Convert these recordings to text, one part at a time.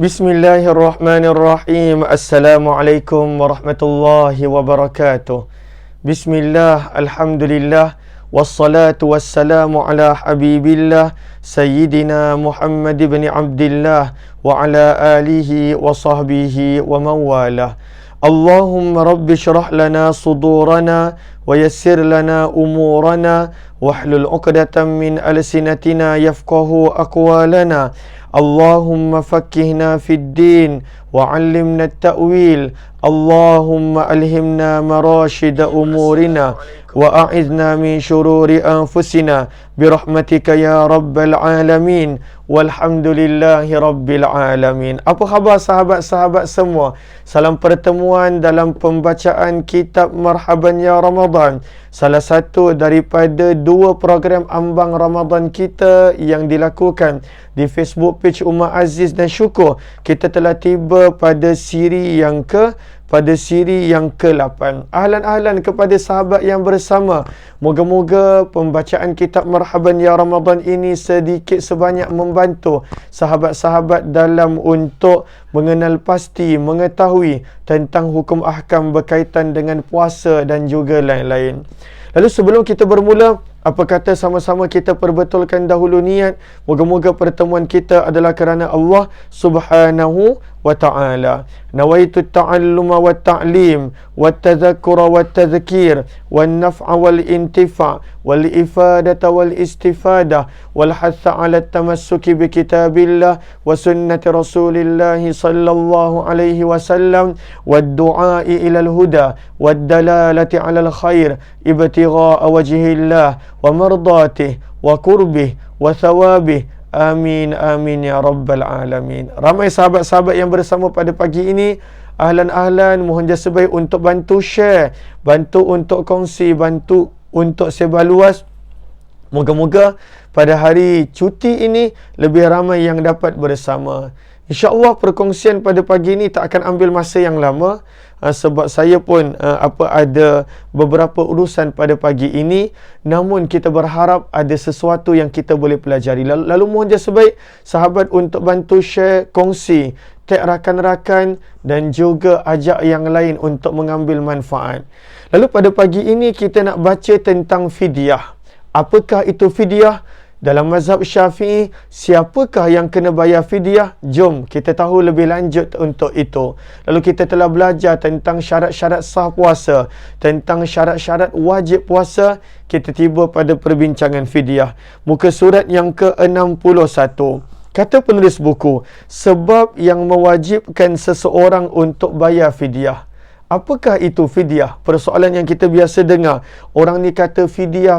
Bismillahirrahmanirrahim. Assalamualaikum warahmatullahi wabarakatuh. Bismillah, alhamdulillah, wassalatu wassalamu ala habibillah Sayyidina Muhammad ibn Abdillah wa ala alihi wa sahbihi wa mawalah. Allahumma rabbi syrah lana sudurana wa yassir lana umurana wahlul uqdatan min alsinatina yafqahu aqwalana. Allahumma fakkihna fid din wa 'allimna at-ta'wil. Allahumma alhimna marashida umurina wa a'idna min syururi anfusina birahmatika ya rabbal alamin. Walhamdulillahi rabbil alamin. Apa khabar sahabat-sahabat semua? Salam pertemuan dalam pembacaan kitab Marhaban Ya Ramadan, salah satu daripada dua program ambang Ramadan kita yang dilakukan di Facebook page Umar Aziz dan Syukur. Kita telah tiba pada siri yang ke-8. Ahlan-ahlan kepada sahabat yang bersama. Moga-moga pembacaan kitab Marhaban Ya Ramadan ini sedikit sebanyak membantu sahabat-sahabat dalam untuk mengenal pasti, mengetahui tentang hukum ahkam berkaitan dengan puasa dan juga lain-lain. Lalu sebelum kita bermula, apa kata sama-sama kita perbetulkan dahulu niat. Moga-moga pertemuan kita adalah kerana Allah Subhanahu wa ta'ala. Nawaitu ta'alluma wa ta'lim wa tadhakkura wa tadhkir wa naf'a wal intifa' wal ifadata wal istifadah wal hatha ala tamassuki bi kitabillah wa sunnati rasulillahi sallallahu alaihi wasallam wa du'a'i ilal huda wa dalalati ala al khair ibtigha'a wajhillah wa mardatih wa qurbih wa thawabih. Amin, amin ya rabbal alamin. Ramai sahabat-sahabat yang bersama pada pagi ini. Ahlan-ahlan, mohon jasa baik untuk bantu share, bantu untuk kongsi, bantu untuk sebar luas. Moga-moga pada hari cuti ini lebih ramai yang dapat bersama. InsyaAllah perkongsian pada pagi ini tak akan ambil masa yang lama, sebab saya pun ada beberapa urusan pada pagi ini. Namun kita berharap ada sesuatu yang kita boleh pelajari. Lalu mohon jasa baik sahabat untuk bantu share, kongsi, tag rakan-rakan dan juga ajak yang lain untuk mengambil manfaat. Lalu pada pagi ini kita nak baca tentang fidyah. Apakah itu fidyah? Dalam mazhab Syafi'i, siapakah yang kena bayar fidyah? Jom kita tahu lebih lanjut untuk itu. Lalu kita telah belajar tentang syarat-syarat sah puasa, tentang syarat-syarat wajib puasa. Kita tiba pada perbincangan fidyah. Muka surat yang ke-61. Kata penulis buku, sebab yang mewajibkan seseorang untuk bayar fidyah. Apakah itu fidyah? Persoalan yang kita biasa dengar. Orang ni kata fidyah.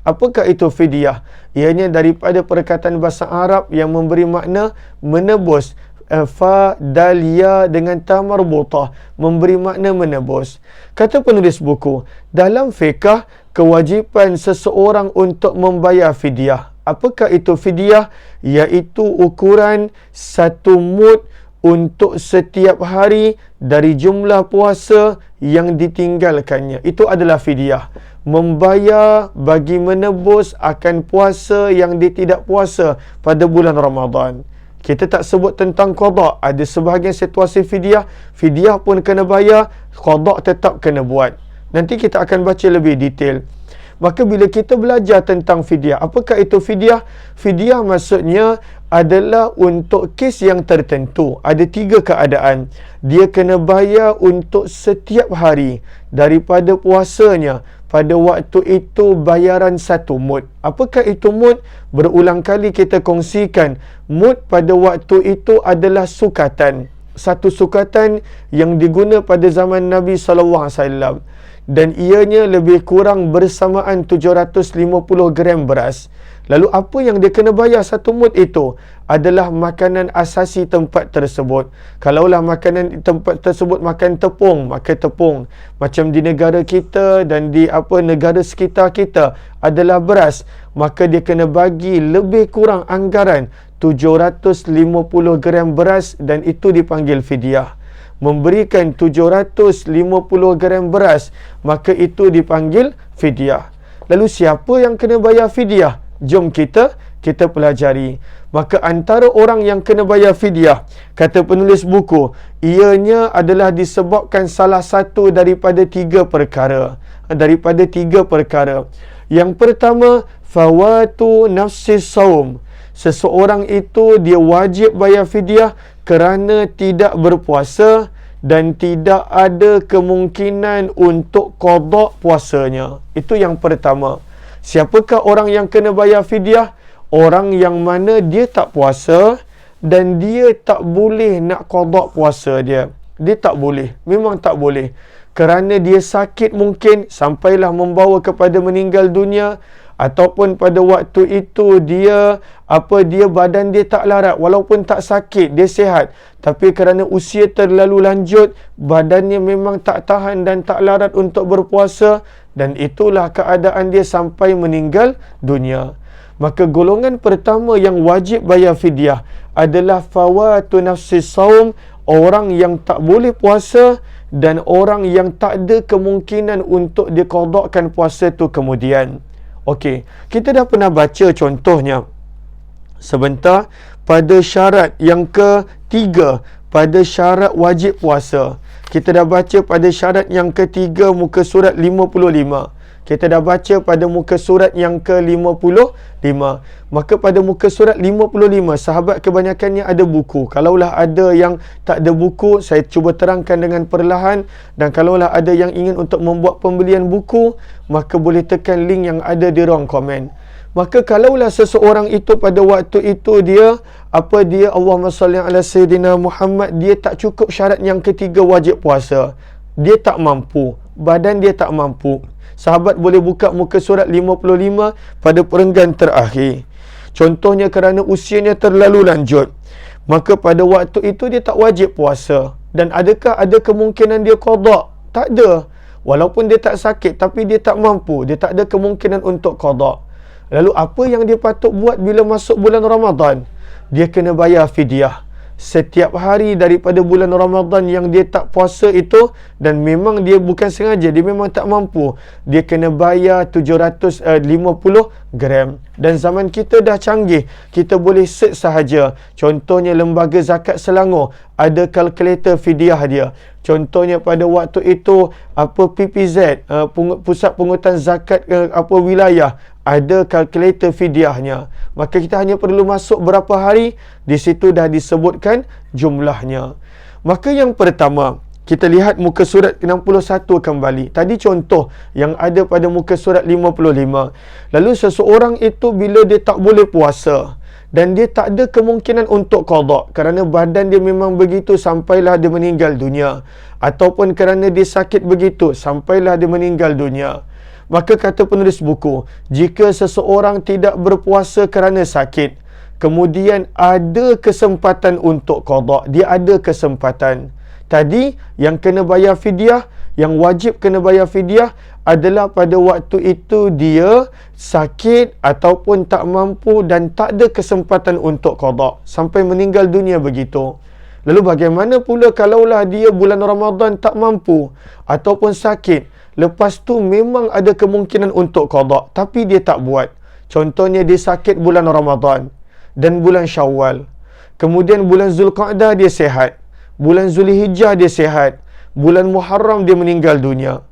Apakah itu fidyah? Ianya daripada perkataan bahasa Arab yang memberi makna menebus. Fa, dal, ya dengan ta marbutah, memberi makna menebus. Kata penulis buku, dalam fiqh, kewajipan seseorang untuk membayar fidyah. Apakah itu fidyah? Iaitu ukuran satu mud untuk setiap hari dari jumlah puasa yang ditinggalkannya. Itu adalah fidyah. Membayar bagi menebus akan puasa yang tidak puasa pada bulan Ramadan. Kita tak sebut tentang qada. Ada sebahagian situasi fidyah pun kena bayar, qada tetap kena buat. Nanti kita akan baca lebih detail. Maka bila kita belajar tentang fidyah, apakah itu fidyah? Fidyah maksudnya adalah untuk kes yang tertentu. Ada 3 keadaan. Dia kena bayar untuk setiap hari daripada puasanya. Pada waktu itu bayaran 1 mud. Apakah itu mud? Berulang kali kita kongsikan. Mud pada waktu itu adalah sukatan. Satu sukatan yang diguna pada zaman Nabi SAW. Dan ianya lebih kurang bersamaan 750 gram beras. Lalu apa yang dia kena bayar 1 mud itu? Adalah makanan asasi tempat tersebut. Kalaulah makanan tempat tersebut makan tepung, maka tepung. Macam di negara kita dan di negara sekitar kita adalah beras, maka dia kena bagi lebih kurang anggaran 750 gram beras, dan itu dipanggil fidyah. Memberikan 750 gram beras, maka itu dipanggil fidyah. Lalu siapa yang kena bayar fidyah? Jom kita pelajari. Maka antara orang yang kena bayar fidyah, kata penulis buku, ianya adalah disebabkan salah satu daripada 3 perkara. Yang pertama, fawatu nafsis saum. Seseorang itu dia wajib bayar fidyah kerana tidak berpuasa dan tidak ada kemungkinan untuk qada puasanya. Itu yang pertama. Siapakah orang yang kena bayar fidyah? Orang yang mana dia tak puasa dan dia tak boleh nak qada puasa dia. Dia tak boleh. Memang tak boleh. Kerana dia sakit mungkin sampailah membawa kepada meninggal dunia, ataupun pada waktu itu dia badan dia tak larat, walaupun tak sakit, dia sihat, tapi kerana usia terlalu lanjut, badannya memang tak tahan dan tak larat untuk berpuasa, dan itulah keadaan dia sampai meninggal dunia. Maka golongan pertama yang wajib bayar fidyah adalah fawatu nafsis saum, orang yang tak boleh puasa dan orang yang tak ada kemungkinan untuk diqadakkan puasa tu kemudian. Okey, kita dah pernah baca contohnya sebentar pada syarat yang ketiga, pada syarat wajib puasa. Kita dah baca pada syarat yang ketiga muka surat 55. Kita dah baca pada muka surat yang ke-55. Maka pada muka surat 55, sahabat kebanyakannya ada buku. Kalaulah ada yang tak ada buku, saya cuba terangkan dengan perlahan. Dan kalaulah ada yang ingin untuk membuat pembelian buku, maka boleh tekan link yang ada di ruang komen. Maka kalaulah seseorang itu pada waktu itu dia Allahumma salli ala Sayyidina Muhammad, dia tak cukup syarat yang ketiga wajib puasa. Dia tak mampu, badan dia tak mampu. Sahabat boleh buka muka surat 55 pada perenggan terakhir. Contohnya kerana usianya terlalu lanjut, maka pada waktu itu dia tak wajib puasa. Dan adakah ada kemungkinan dia qada? Tak ada. Walaupun dia tak sakit, tapi dia tak mampu, dia tak ada kemungkinan untuk qada. Lalu apa yang dia patut buat bila masuk bulan Ramadan? Dia kena bayar fidyah. Setiap hari daripada bulan Ramadan yang dia tak puasa itu, dan memang dia bukan sengaja, dia memang tak mampu, dia kena bayar 750 gram. Dan zaman kita dah canggih, kita boleh search sahaja. Contohnya Lembaga Zakat Selangor ada kalkulator fidyah dia. Contohnya pada waktu itu PPZ, Pusat Pungutan Zakat wilayah, ada kalkulator fidyahnya. Maka kita hanya perlu masuk berapa hari, di situ dah disebutkan jumlahnya. Maka yang pertama, kita lihat muka surat 61 kembali. Tadi contoh yang ada pada muka surat 55. Lalu seseorang itu bila dia tak boleh puasa dan dia tak ada kemungkinan untuk qada kerana badan dia memang begitu sampailah dia meninggal dunia, ataupun kerana dia sakit begitu sampailah dia meninggal dunia. Maka kata penulis buku, jika seseorang tidak berpuasa kerana sakit, kemudian ada kesempatan untuk qada, dia ada kesempatan. Tadi yang kena bayar fidyah, yang wajib kena bayar fidyah adalah pada waktu itu dia sakit ataupun tak mampu dan tak ada kesempatan untuk qada sampai meninggal dunia begitu. Lalu bagaimana pula kalaulah dia bulan Ramadan tak mampu ataupun sakit, lepas tu memang ada kemungkinan untuk qada tapi dia tak buat. Contohnya dia sakit bulan Ramadan dan bulan Syawal. Kemudian bulan Zulqa'dah dia sihat. Bulan Zulhijjah dia sihat. Bulan Muharram dia meninggal dunia.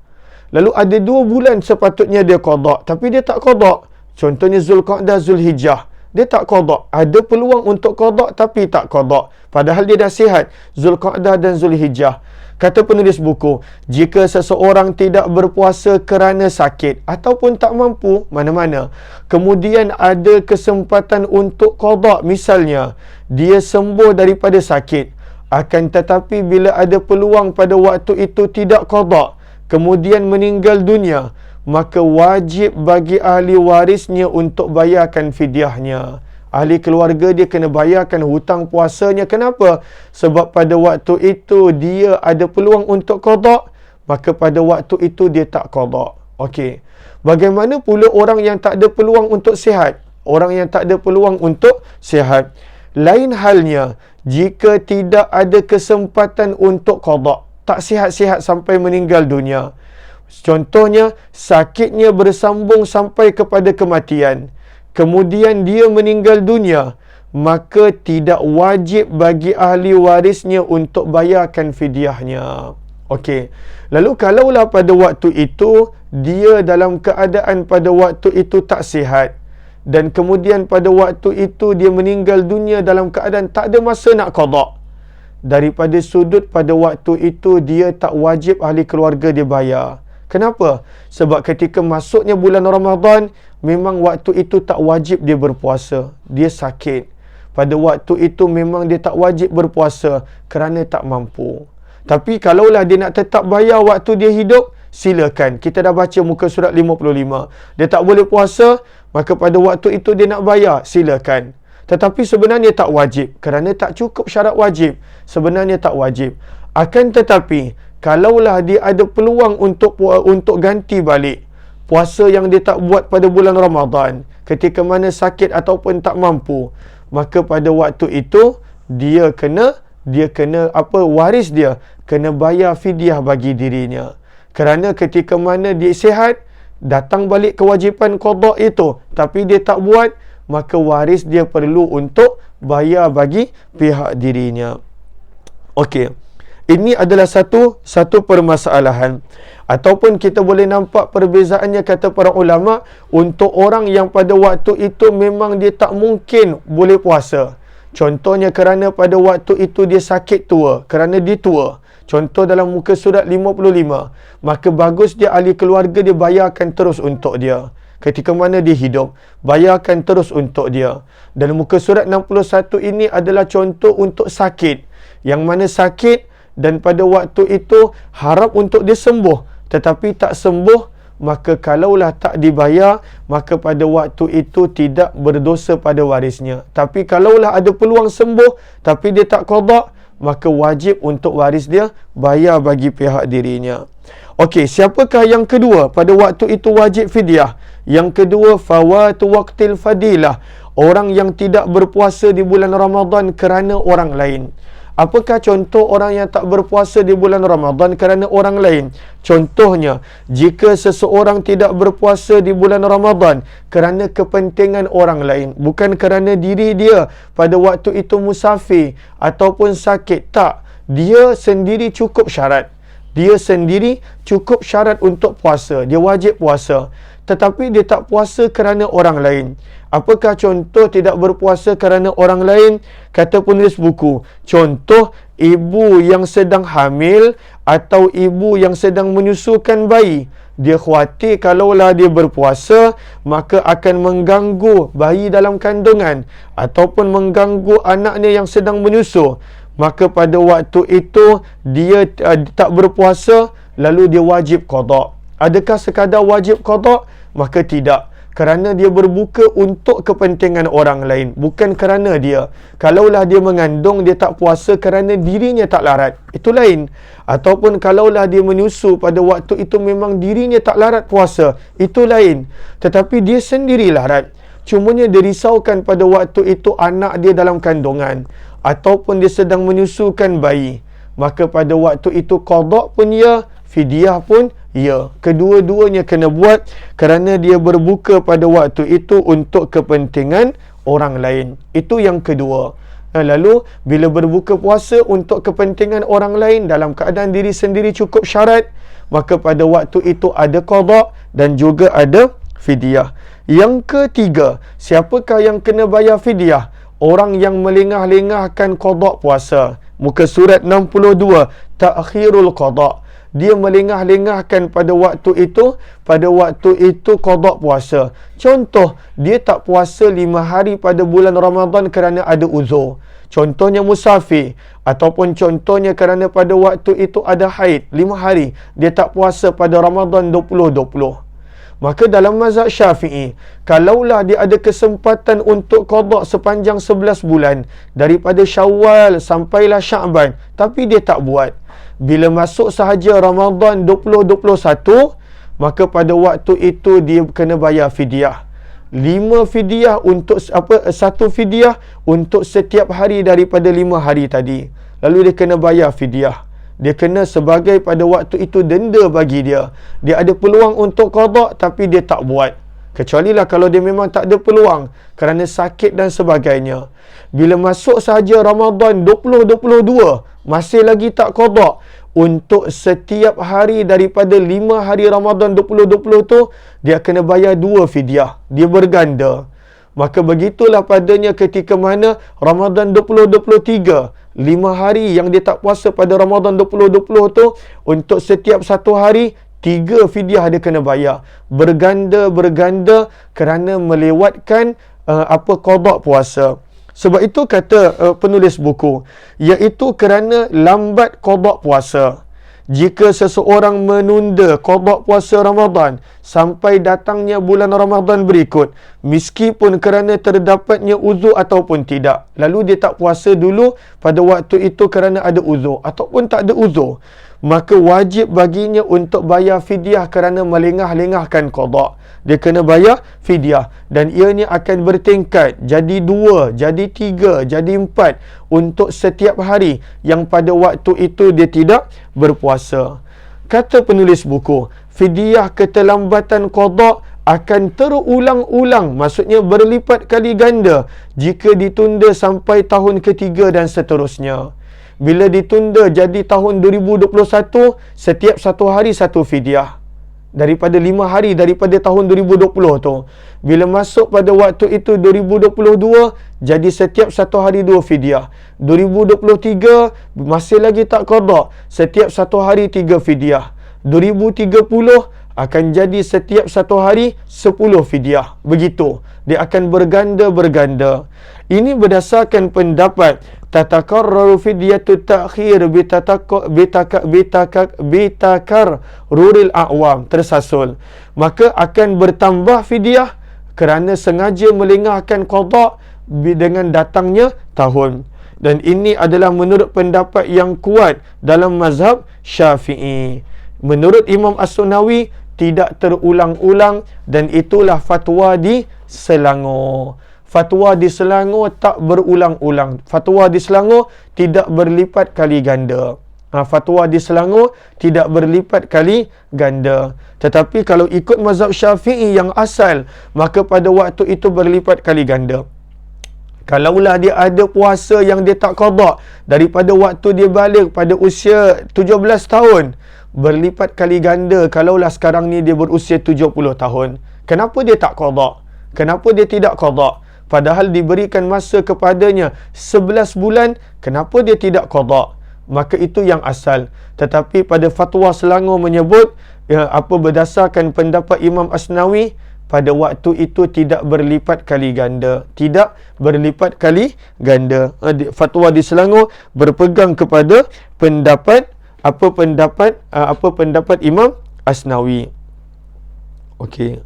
Lalu ada 2 bulan sepatutnya dia qada tapi dia tak qada. Contohnya Zulqa'dah, Zulhijjah. Dia tak qada. Ada peluang untuk qada tapi tak qada. Padahal dia dah sihat Zulqa'dah dan Zulhijjah. Kata penulis buku, jika seseorang tidak berpuasa kerana sakit ataupun tak mampu mana-mana, kemudian ada kesempatan untuk qada, misalnya dia sembuh daripada sakit, akan tetapi bila ada peluang pada waktu itu tidak qada, kemudian meninggal dunia, maka wajib bagi ahli warisnya untuk bayarkan fidyahnya. Ahli keluarga dia kena bayarkan hutang puasanya. Kenapa? Sebab pada waktu itu dia ada peluang untuk qada, maka pada waktu itu dia tak qada. Okey. Bagaimana pula orang yang tak ada peluang untuk sihat? Orang yang tak ada peluang untuk sihat. Lain halnya jika tidak ada kesempatan untuk qada, tak sihat-sihat sampai meninggal dunia. Contohnya sakitnya bersambung sampai kepada kematian. kemudian dia meninggal dunia, maka tidak wajib bagi ahli warisnya untuk bayarkan fidyahnya. Okey. Lalu kalaulah pada waktu itu dia dalam keadaan pada waktu itu tak sihat, dan kemudian pada waktu itu dia meninggal dunia dalam keadaan tak ada masa nak qada, daripada sudut pada waktu itu dia tak wajib ahli keluarga dia bayar. Kenapa? Sebab ketika masuknya bulan Ramadan, memang waktu itu tak wajib dia berpuasa. Dia sakit. Pada waktu itu memang dia tak wajib berpuasa kerana tak mampu. Tapi kalaulah dia nak tetap bayar waktu dia hidup, silakan. Kita dah baca muka surat 55. Dia tak boleh puasa, maka pada waktu itu dia nak bayar, silakan. Tetapi sebenarnya tak wajib, kerana tak cukup syarat wajib. Sebenarnya tak wajib. Akan tetapi, kalaulah dia ada peluang untuk ganti balik puasa yang dia tak buat pada bulan Ramadan, ketika mana sakit ataupun tak mampu, maka pada waktu itu dia kena waris dia kena bayar fidyah bagi dirinya. Kerana ketika mana dia sihat, datang balik kewajipan qada itu, tapi dia tak buat, maka waris dia perlu untuk bayar bagi pihak dirinya. Okey. Ini adalah satu permasalahan. Ataupun kita boleh nampak perbezaannya, kata para ulama, untuk orang yang pada waktu itu memang dia tak mungkin boleh puasa. Contohnya kerana pada waktu itu dia sakit tua, kerana dia tua. Contoh dalam muka surat 55. Maka bagus dia ahli keluarga dia bayarkan terus untuk dia. Ketika mana dia hidup, bayarkan terus untuk dia. Dan muka surat 61 ini adalah contoh untuk sakit. Yang mana sakit dan pada waktu itu harap untuk dia sembuh, tetapi tak sembuh, maka kalaulah tak dibayar, maka pada waktu itu tidak berdosa pada warisnya. Tapi kalaulah ada peluang sembuh tapi dia tak qada, maka wajib untuk waris dia bayar bagi pihak dirinya. Okey, siapakah yang kedua pada waktu itu wajib fidyah? Yang kedua, fawatu waqtil fadilah, orang yang tidak berpuasa di bulan Ramadan kerana orang lain. Apakah contoh orang yang tak berpuasa di bulan Ramadan kerana orang lain? Contohnya, jika seseorang tidak berpuasa di bulan Ramadan kerana kepentingan orang lain, bukan kerana diri dia pada waktu itu musafir ataupun sakit, tak. Dia sendiri cukup syarat. Dia sendiri cukup syarat untuk puasa. Dia wajib puasa. Tetapi dia tak puasa kerana orang lain. Apakah contoh tidak berpuasa kerana orang lain? Kata penulis buku, contoh ibu yang sedang hamil atau ibu yang sedang menyusukan bayi. Dia khawatir kalaulah dia berpuasa, maka akan mengganggu bayi dalam kandungan ataupun mengganggu anaknya yang sedang menyusu. Maka pada waktu itu dia tak berpuasa, lalu dia wajib qada. Adakah sekadar wajib qada? Maka tidak. Kerana dia berbuka untuk kepentingan orang lain, bukan kerana dia. Kalaulah dia mengandung, dia tak puasa kerana dirinya tak larat, itu lain. Ataupun kalaulah dia menyusu pada waktu itu memang dirinya tak larat puasa, itu lain. Tetapi dia sendiri larat. Cumanya dia risaukan pada waktu itu anak dia dalam kandungan, ataupun dia sedang menyusukan bayi. Maka pada waktu itu qada pun ya, fidyah pun ya. Kedua-duanya kena buat kerana dia berbuka pada waktu itu untuk kepentingan orang lain. Itu yang kedua. Lalu bila berbuka puasa untuk kepentingan orang lain dalam keadaan diri sendiri cukup syarat, maka pada waktu itu ada qada dan juga ada fidyah. Yang ketiga, siapakah yang kena bayar fidyah? Orang yang melengah-lengahkan qada puasa. Muka surat 62, ta'khirul qada. Dia melengah-lengahkan pada waktu itu qada puasa. Contoh, dia tak puasa 5 hari pada bulan Ramadan kerana ada uzur. Contohnya musafir, ataupun contohnya kerana pada waktu itu ada haid 5 hari. Dia tak puasa pada Ramadan 2020. Maka dalam mazhab Syafi'i, kalaulah dia ada kesempatan untuk qada sepanjang 11 bulan, daripada Syawal sampailah Sya'ban, tapi dia tak buat. Bila masuk sahaja Ramadan 2021, maka pada waktu itu dia kena bayar fidyah. 5 fidyah untuk satu fidyah untuk setiap hari daripada 5 hari tadi. Lalu dia kena bayar fidyah. Dia kena sebagai pada waktu itu denda bagi dia. Dia ada peluang untuk qada tapi dia tak buat. Kecuali lah kalau dia memang tak ada peluang kerana sakit dan sebagainya. Bila masuk sahaja Ramadan 2022, masih lagi tak qada, untuk setiap hari daripada 5 hari Ramadan 2020 tu, dia kena bayar 2 fidyah. Dia berganda. Maka begitulah padanya ketika mana Ramadan 2023, 5 hari yang dia tak puasa pada Ramadan 2020 tu, untuk setiap satu hari 3 fidyah dia kena bayar. Berganda kerana melewatkan qada puasa. Sebab itu kata penulis buku, iaitu kerana lambat qada puasa. Jika seseorang menunda qada puasa Ramadan sampai datangnya bulan Ramadan berikut, meskipun kerana terdapatnya uzur ataupun tidak, lalu dia tak puasa dulu pada waktu itu kerana ada uzur ataupun tak ada uzur, maka wajib baginya untuk bayar fidyah kerana melengah-lengahkan qada. Dia kena bayar fidyah dan ianya akan bertingkat jadi 2, jadi 3, jadi 4 untuk setiap hari yang pada waktu itu dia tidak berpuasa. Kata penulis buku, fidyah keterlambatan qada akan terulang-ulang, maksudnya berlipat kali ganda jika ditunda sampai tahun ketiga dan seterusnya. Bila ditunda jadi tahun 2021, setiap satu hari satu fidyah. Daripada 5 hari daripada tahun 2020 tu. Bila masuk pada waktu itu 2022, jadi setiap satu hari 2 fidyah. 2023 masih lagi tak qada, setiap satu hari 3 fidyah. 2030 akan jadi setiap satu hari 10 fidyah. Begitu. Dia akan berganda-berganda. Ini berdasarkan pendapat tatakarraru fidyatu ta'khir bitakar ruril a'wam, tersasul. Maka akan bertambah fidyah kerana sengaja melengahkan qada dengan datangnya tahun. Dan ini adalah menurut pendapat yang kuat dalam mazhab Syafi'i. Menurut Imam As-Sunawi, tidak terulang-ulang dan itulah fatwa di Selangor. Fatwa di Selangor tak berulang-ulang. Fatwa di Selangor tidak berlipat kali ganda. Fatwa di Selangor tidak berlipat kali ganda. Tetapi kalau ikut mazhab Syafi'i yang asal, maka pada waktu itu berlipat kali ganda. Kalaulah dia ada puasa yang dia tak qada daripada waktu dia balik pada usia 17 tahun, berlipat kali ganda kalaulah sekarang ni dia berusia 70 tahun. Kenapa dia tak qada? Kenapa dia tidak qada? Padahal diberikan masa kepadanya 11 bulan, kenapa dia tidak qada? Maka itu yang asal. Tetapi pada fatwa Selangor menyebut, berdasarkan pendapat Imam Asnawi, pada waktu itu tidak berlipat kali ganda. Tidak berlipat kali ganda. Fatwa di Selangor berpegang kepada pendapat pendapat Imam Asnawi. Okey.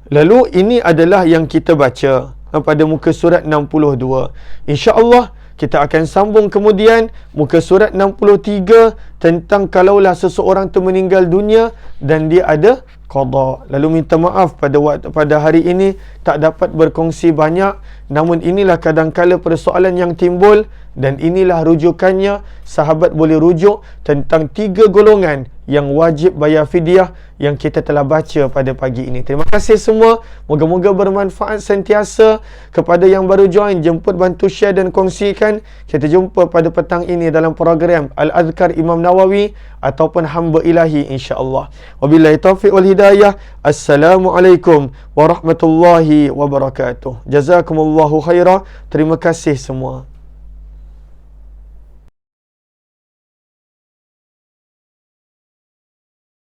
Lalu ini adalah yang kita baca pada muka surat 62. Insya-Allah kita akan sambung kemudian muka surat 63 tentang kalaulah seseorang tu meninggal dunia dan dia ada qada. Lalu minta maaf pada hari ini tak dapat berkongsi banyak, namun inilah kadangkala persoalan yang timbul dan inilah rujukannya. Sahabat boleh rujuk tentang 3 golongan yang wajib bayar fidyah yang kita telah baca pada pagi ini. Terima kasih semua. Moga-moga bermanfaat sentiasa. Kepada yang baru join, jemput, bantu share dan kongsikan. Kita jumpa pada petang ini dalam program Al-Azkar Imam Nawawi ataupun Hamba Ilahi, insya-Allah. Wabillahi taufiq wal hidayah. Assalamualaikum warahmatullahi wabarakatuh. Jazakumullahu khairah. Terima kasih semua.